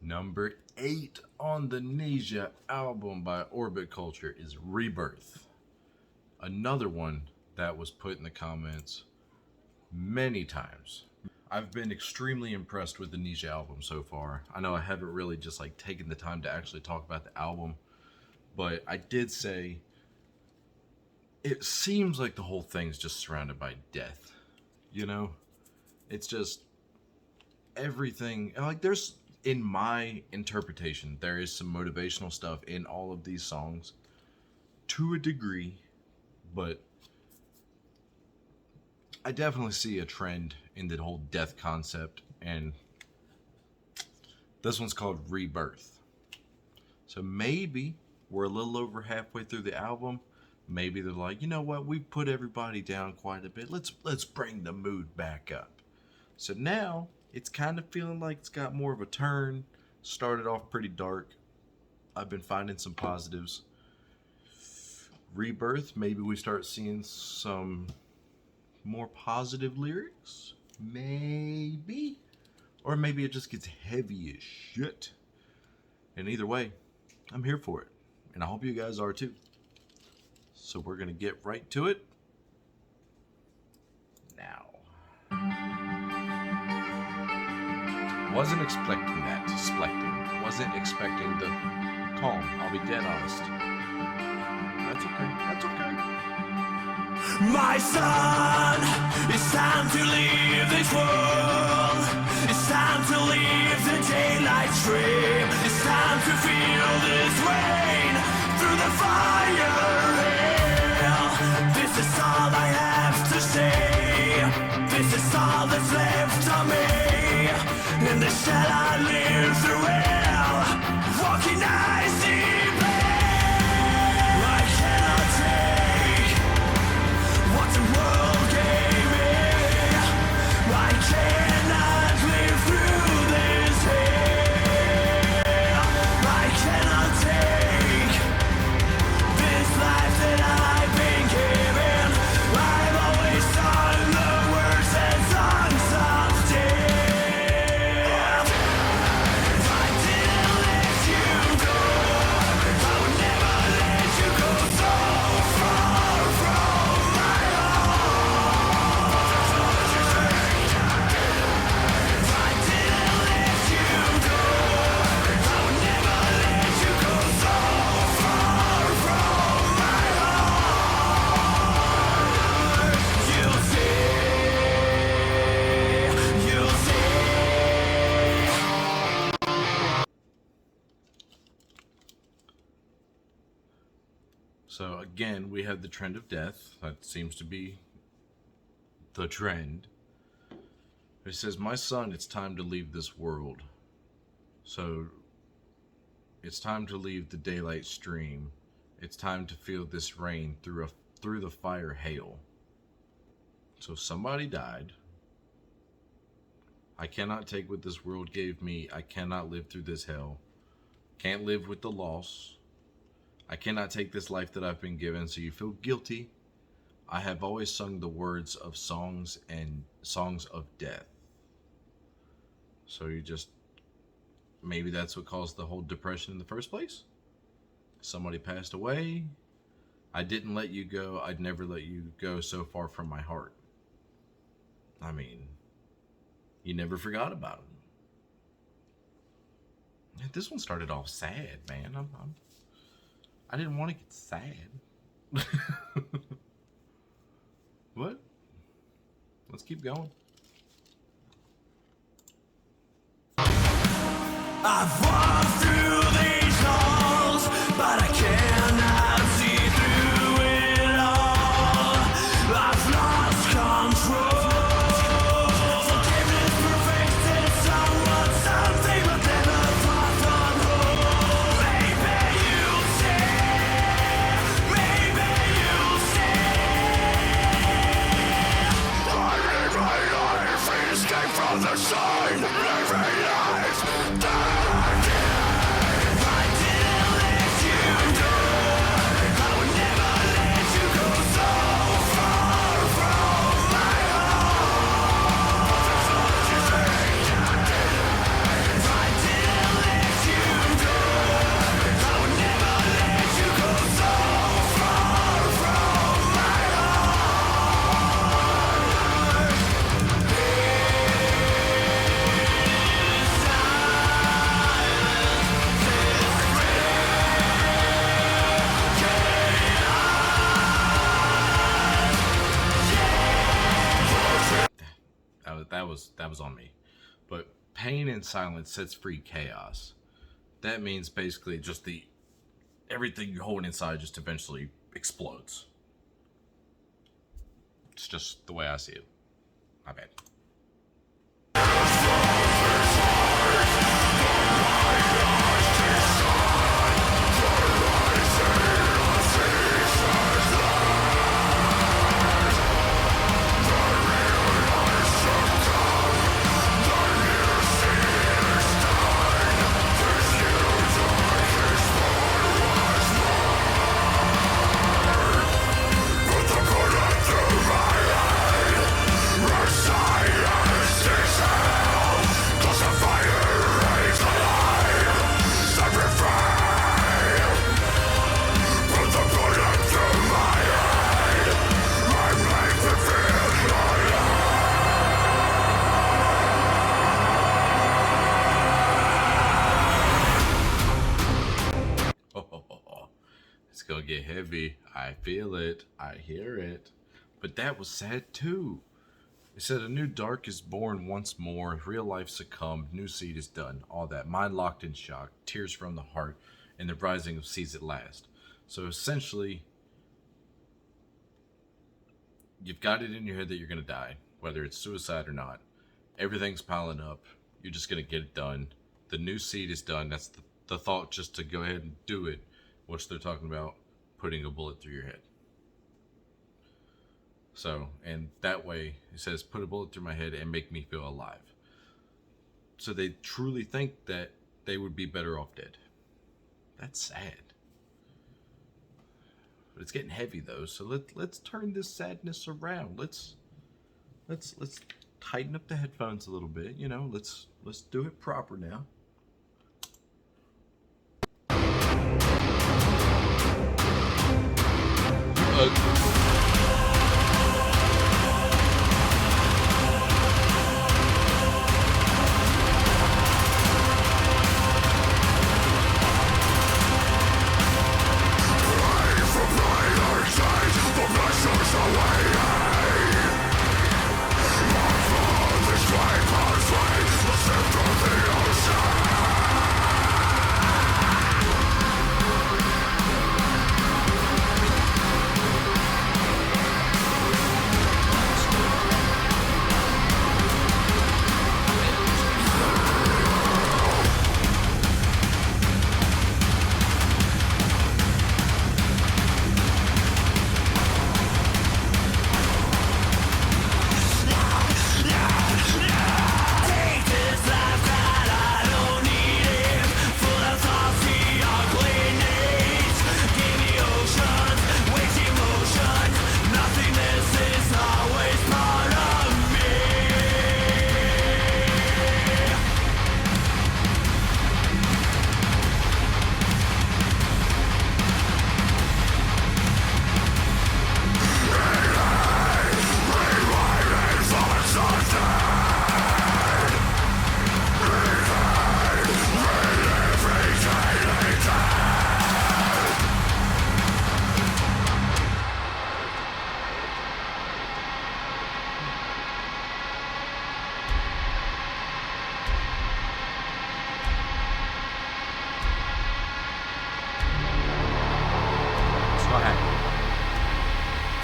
Number 8 on the Nija album by Orbit Culture is Rebirth. Another one that was put in the comments many times. I've been extremely impressed with the Nija album so far. I know I haven't really just taken the time to actually talk about the album, but I did say it seems like the whole thing's just surrounded by death. You know? It's just everything. There's, in my interpretation, there is some motivational stuff in all of these songs to a degree, but I definitely see a trend in the whole death concept, and this one's called Rebirth. So maybe we're a little over halfway through the album. Maybe they're like, you know what, we've put everybody down quite a bit. Let's bring the mood back up. So now it's kind of feeling like it's got more of a turn. Started off pretty dark. I've been finding some positives. Rebirth, maybe we start seeing some more positive lyrics. Maybe. Or maybe it just gets heavy as shit. And either way, I'm here for it. And I hope you guys are too. So we're going to get right to it now. Wasn't expecting that. Wasn't expecting the calm. I'll be dead honest. That's okay. That's okay. My son, it's time to leave this world. It's time to leave the daylight stream. It's time to feel this rain through the fire hail. This is all I have to say. This is all that's left of me. In the shell I live through hell, walking eyes deep in. I cannot take what the world gave me. I cannot live through this hell. I cannot take this life that I've been given. I've always sung the words and songs of death. I didn't let you go. I would never let you go so far from my heart. I didn't let you go. I would never let you go so far from my heart. You'll see. So again, we have the trend of death. That seems to be the trend. It says, my son, it's time to leave this world. So it's time to leave the daylight stream. It's time to feel this rain through the fire hail. So somebody died. I cannot take what this world gave me. I cannot live through this hell. Can't live with the loss. I cannot take this life that I've been given, so you feel guilty. I have always sung the words of songs and songs of death. So you just, maybe that's what caused the whole depression in the first place. Somebody passed away. I didn't let you go. I'd never let you go so far from my heart. I mean, you never forgot about him. This one started off sad, man. I didn't want to get sad. What? Let's keep going. I've walked through these halls, but I cannot see through it all. I've lost control. Forgiveness perfected somewhat something, but never far from home. Maybe you'll say, maybe you'll say, I live my life, escape from the sun, living life that I did. was on me. But pain and silence sets free chaos. That means basically just everything you're holding inside just eventually explodes. It's just the way I see it. My bad. It's gonna get heavy. I feel it. I hear it. But that was sad too. It said a new dark is born once more. Real life succumbed. New seed is done. All that. Mind locked in shock. Tears from the heart. And the rising of seas at last. So essentially, you've got it in your head that you're gonna die. Whether it's suicide or not. Everything's piling up. You're just gonna get it done. The new seed is done. That's the thought, just to go ahead and do it. Which they're talking about putting a bullet through your head. So, and that way, it says, put a bullet through my head and make me feel alive. So they truly think that they would be better off dead. That's sad. But it's getting heavy though, so let's turn this sadness around. Let's tighten up the headphones a little bit, you know, let's do it proper now.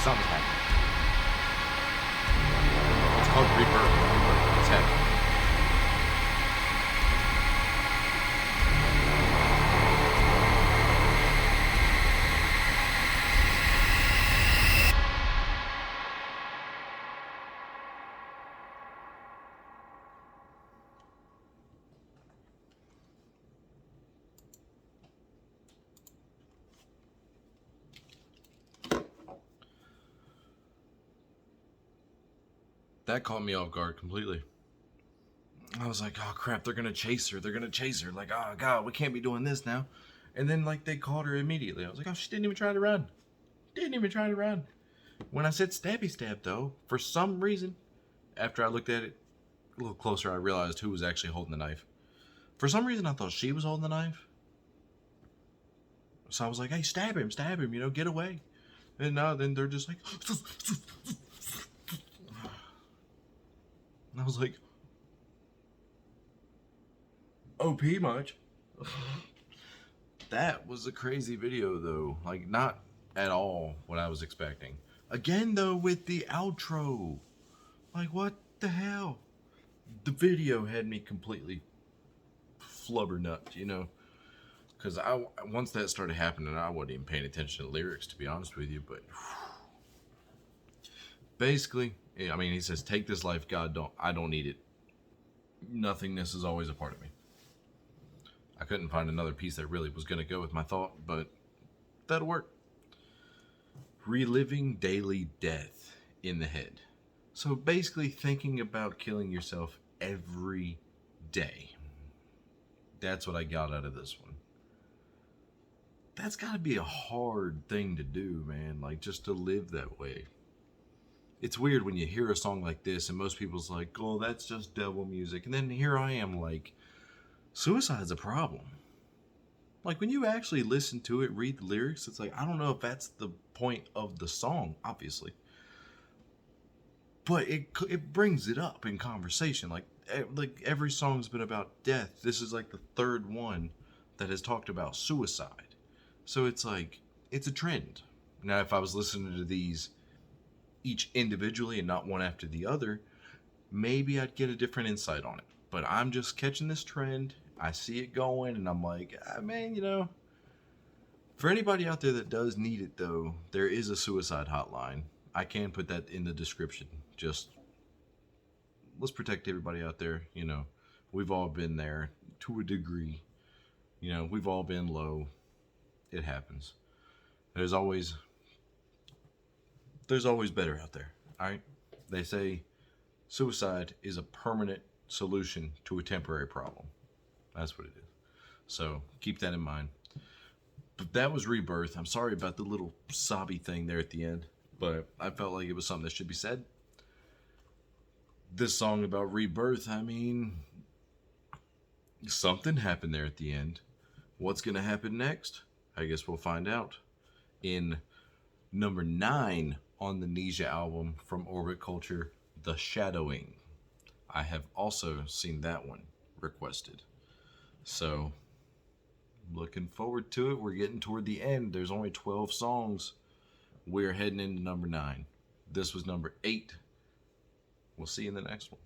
Something's happening. It's called Rebirth. It's happening. That caught me off guard completely. I was like, oh crap, they're gonna chase her. They're gonna chase her. Like, oh god, we can't be doing this now. And then like they caught her immediately. I was like, oh, she didn't even try to run. Didn't even try to run. When I said stabby stab though, for some reason, after I looked at it a little closer, I realized who was actually holding the knife. For some reason, I thought she was holding the knife. So I was like, hey, stab him, you know, get away. And now then they're just like, and I was like, OP much. That was a crazy video though. Like, not at all what I was expecting. Again though, with the outro. Like, what the hell? The video had me completely flubbernuts, you know? Because once that started happening, I wasn't even paying attention to the lyrics, to be honest with you. But basically, I mean, he says, "Take this life, God, I don't need it. Nothingness is always a part of me." I couldn't find another piece that really was going to go with my thought, but that'll work. Reliving daily death in the head. So basically thinking about killing yourself every day. That's what I got out of this one. That's got to be a hard thing to do, man. Like, just to live that way. It's weird when you hear a song like this and most people's like, oh, that's just devil music. And then here I am like, suicide's a problem. Like, when you actually listen to it, read the lyrics, it's like, I don't know if that's the point of the song, obviously. But it brings it up in conversation. Like every song's been about death. This is like the third one that has talked about suicide. So it's like, it's a trend. Now, if I was listening to these each individually and not one after the other, maybe I'd get a different insight on it. But I'm just catching this trend. I see it going, and I'm like, man, you know, for anybody out there that does need it, though, there is a suicide hotline. I can put that in the description. Just, let's protect everybody out there. You know, we've all been there to a degree. You know, we've all been low. It happens. There's always better out there. All right. They say suicide is a permanent solution to a temporary problem. That's what it is. So keep that in mind. But that was Rebirth. I'm sorry about the little sobby thing there at the end, but I felt like it was something that should be said. This song about rebirth, I mean, something happened there at the end. What's going to happen next? I guess we'll find out in number 9 on the Nija album from Orbit Culture, The Shadowing. I have also seen that one requested. So, looking forward to it. We're getting toward the end. There's only 12 songs. We're heading into number 9. This was number 8. We'll see you in the next one.